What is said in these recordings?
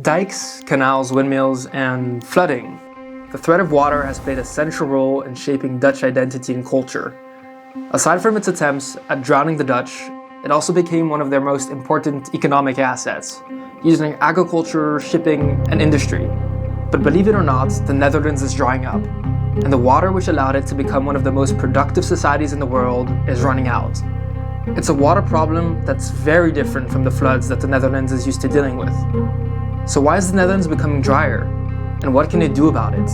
Dikes, canals, windmills, and flooding. The threat of water has played a central role in shaping Dutch identity and culture. Aside from its attempts at drowning the Dutch, it also became one of their most important economic assets, using agriculture, shipping, and industry. But believe it or not, the Netherlands is drying up, and the water which allowed it to become one of the most productive societies in the world is running out. It's a water problem that's very different from the floods that the Netherlands is used to dealing with. So why is the Netherlands becoming drier? And what can it do about it?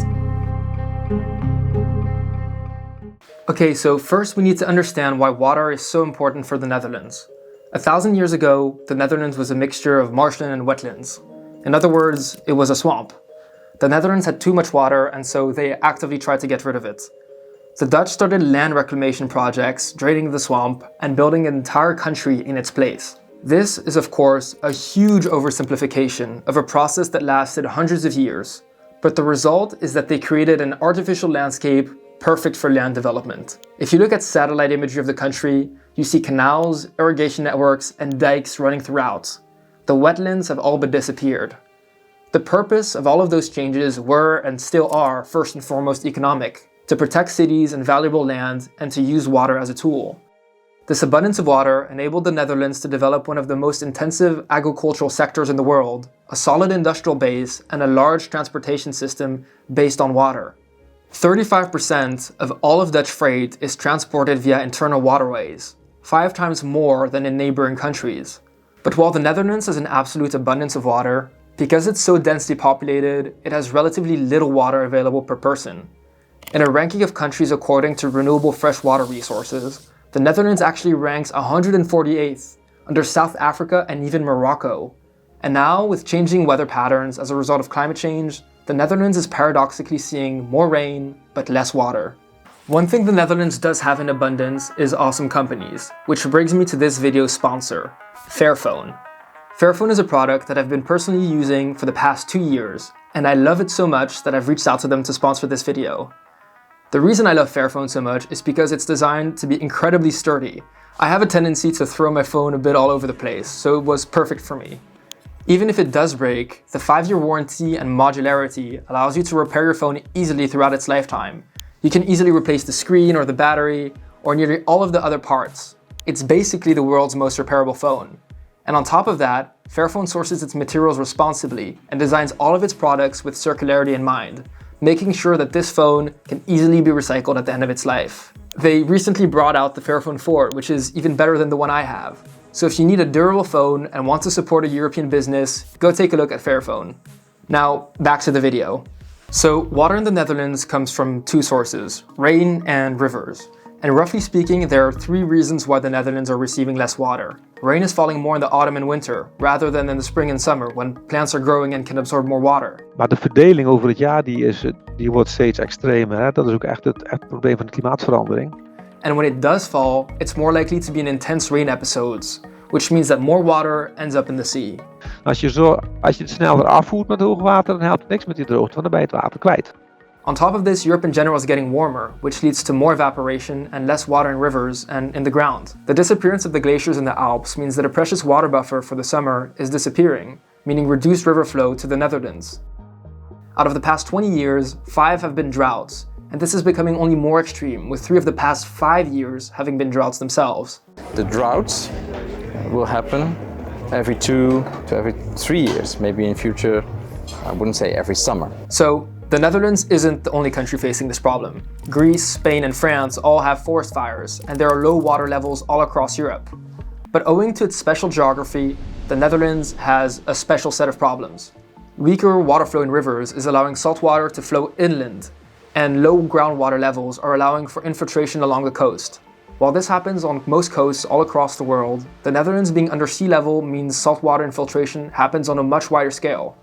Okay, so first we need to understand why water is so important for the Netherlands. 1,000 years ago, the Netherlands was a mixture of marshland and wetlands. In other words, it was a swamp. The Netherlands had too much water, and so they actively tried to get rid of it. The Dutch started land reclamation projects, draining the swamp, and building an entire country in its place. This is, of course, a huge oversimplification of a process that lasted hundreds of years, but the result is that they created an artificial landscape perfect for land development. If you look at satellite imagery of the country, you see canals, irrigation networks, and dikes running throughout. The wetlands have all but disappeared. The purpose of all of those changes were, and still are, first and foremost economic, to protect cities and valuable land and to use water as a tool. This abundance of water enabled the Netherlands to develop one of the most intensive agricultural sectors in the world, a solid industrial base, and a large transportation system based on water. 35% of all of Dutch freight is transported via internal waterways, 5 times more than in neighboring countries. But while the Netherlands has an absolute abundance of water, because it's so densely populated, it has relatively little water available per person. In a ranking of countries according to renewable freshwater resources, the Netherlands actually ranks 148th, under South Africa and even Morocco. And now, with changing weather patterns as a result of climate change, the Netherlands is paradoxically seeing more rain, but less water. One thing the Netherlands does have in abundance is awesome companies, which brings me to this video's sponsor, Fairphone. Fairphone is a product that I've been personally using for the past 2 years, and I love it so much that I've reached out to them to sponsor this video. The reason I love Fairphone so much is because it's designed to be incredibly sturdy. I have a tendency to throw my phone a bit all over the place, so it was perfect for me. Even if it does break, the 5-year warranty and modularity allows you to repair your phone easily throughout its lifetime. You can easily replace the screen or the battery, or nearly all of the other parts. It's basically the world's most repairable phone. And on top of that, Fairphone sources its materials responsibly and designs all of its products with circularity in mind, making sure that this phone can easily be recycled at the end of its life. They recently brought out the Fairphone 4, which is even better than the one I have. So if you need a durable phone and want to support a European business, go take a look at Fairphone. Now, back to the video. So water in the Netherlands comes from 2 sources, rain and rivers. And roughly speaking, there are 3 reasons why the Netherlands are receiving less water. Rain is falling more in the autumn and winter, rather than in the spring and summer, when plants are growing and can absorb more water. Maar de verdeling over het jaar die wordt steeds extremer. Hè? Dat is ook echt het probleem van de klimaatverandering. And when it does fall, it's more likely to be in intense rain episodes, which means that more water ends up in the sea. Als je het sneller afvoert met hoogwater, dan helpt het niks met die droogte, want dan ben je het water kwijt. On top of this, Europe in general is getting warmer, which leads to more evaporation and less water in rivers and in the ground. The disappearance of the glaciers in the Alps means that a precious water buffer for the summer is disappearing, meaning reduced river flow to the Netherlands. Out of the past 20 years, 5 have been droughts, and this is becoming only more extreme, with 3 of the past 5 years having been droughts themselves. The droughts will happen every 2 to every 3 years, maybe in future, I wouldn't say every summer. So, the Netherlands isn't the only country facing this problem. Greece, Spain, and France all have forest fires, and there are low water levels all across Europe. But owing to its special geography, the Netherlands has a special set of problems. Weaker water flow in rivers is allowing salt water to flow inland, and low groundwater levels are allowing for infiltration along the coast. While this happens on most coasts all across the world, the Netherlands being under sea level means saltwater infiltration happens on a much wider scale,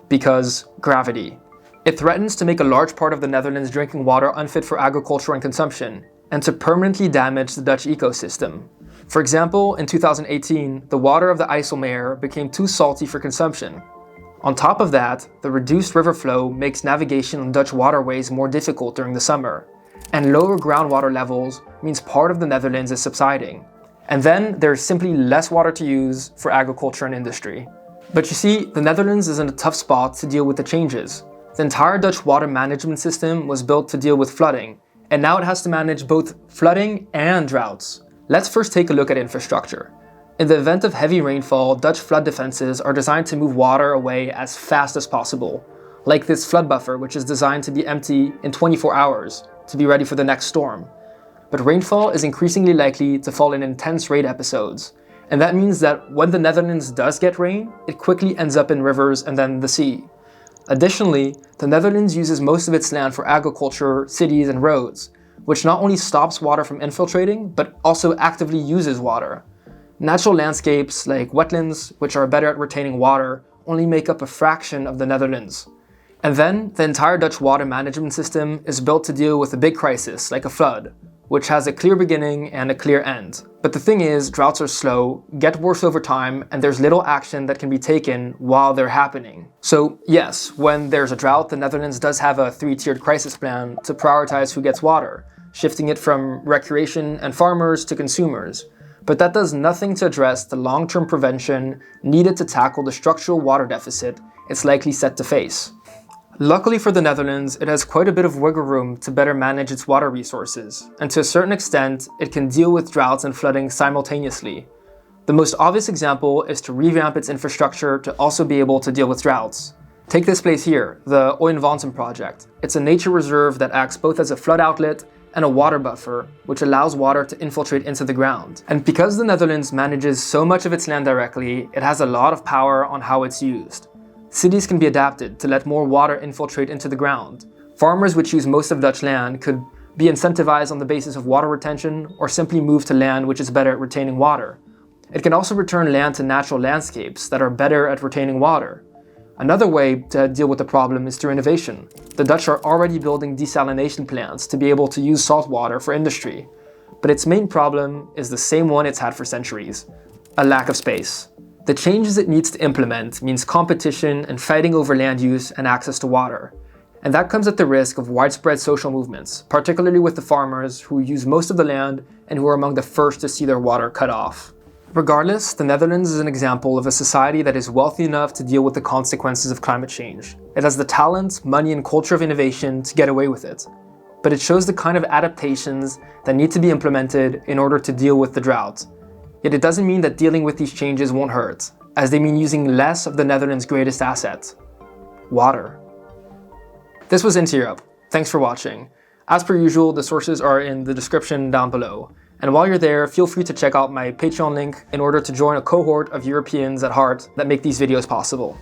because gravity. It threatens to make a large part of the Netherlands' drinking water unfit for agriculture and consumption, and to permanently damage the Dutch ecosystem. For example, in 2018, the water of the IJsselmeer became too salty for consumption. On top of that, the reduced river flow makes navigation on Dutch waterways more difficult during the summer, and lower groundwater levels means part of the Netherlands is subsiding. And then there's simply less water to use for agriculture and industry. But you see, the Netherlands is in a tough spot to deal with the changes. The entire Dutch water management system was built to deal with flooding, and now it has to manage both flooding and droughts. Let's first take a look at infrastructure. In the event of heavy rainfall, Dutch flood defenses are designed to move water away as fast as possible, like this flood buffer, which is designed to be empty in 24 hours to be ready for the next storm. But rainfall is increasingly likely to fall in intense rain episodes, and that means that when the Netherlands does get rain, it quickly ends up in rivers and then the sea. Additionally, the Netherlands uses most of its land for agriculture, cities, and roads, which not only stops water from infiltrating, but also actively uses water. Natural landscapes like wetlands, which are better at retaining water, only make up a fraction of the Netherlands. And then, the entire Dutch water management system is built to deal with a big crisis, like a flood, which has a clear beginning and a clear end. But the thing is, droughts are slow, get worse over time, and there's little action that can be taken while they're happening. So yes, when there's a drought, the Netherlands does have a 3-tiered crisis plan to prioritize who gets water, shifting it from recreation and farmers to consumers. But that does nothing to address the long-term prevention needed to tackle the structural water deficit it's likely set to face. Luckily for the Netherlands, it has quite a bit of wiggle room to better manage its water resources, and to a certain extent, it can deal with droughts and flooding simultaneously. The most obvious example is to revamp its infrastructure to also be able to deal with droughts. Take this place here, the Oijenwansen project. It's a nature reserve that acts both as a flood outlet and a water buffer, which allows water to infiltrate into the ground. And because the Netherlands manages so much of its land directly, it has a lot of power on how it's used. Cities can be adapted to let more water infiltrate into the ground. Farmers which use most of Dutch land could be incentivized on the basis of water retention, or simply move to land which is better at retaining water. It can also return land to natural landscapes that are better at retaining water. Another way to deal with the problem is through innovation. The Dutch are already building desalination plants to be able to use salt water for industry. But its main problem is the same one it's had for centuries: a lack of space. The changes it needs to implement means competition and fighting over land use and access to water. And that comes at the risk of widespread social movements, particularly with the farmers who use most of the land and who are among the first to see their water cut off. Regardless, the Netherlands is an example of a society that is wealthy enough to deal with the consequences of climate change. It has the talent, money, and culture of innovation to get away with it. But it shows the kind of adaptations that need to be implemented in order to deal with the drought. Yet it doesn't mean that dealing with these changes won't hurt, as they mean using less of the Netherlands' greatest asset: water. This was Into Europe. Thanks for watching. As per usual, the sources are in the description down below. And while you're there, feel free to check out my Patreon link in order to join a cohort of Europeans at heart that make these videos possible.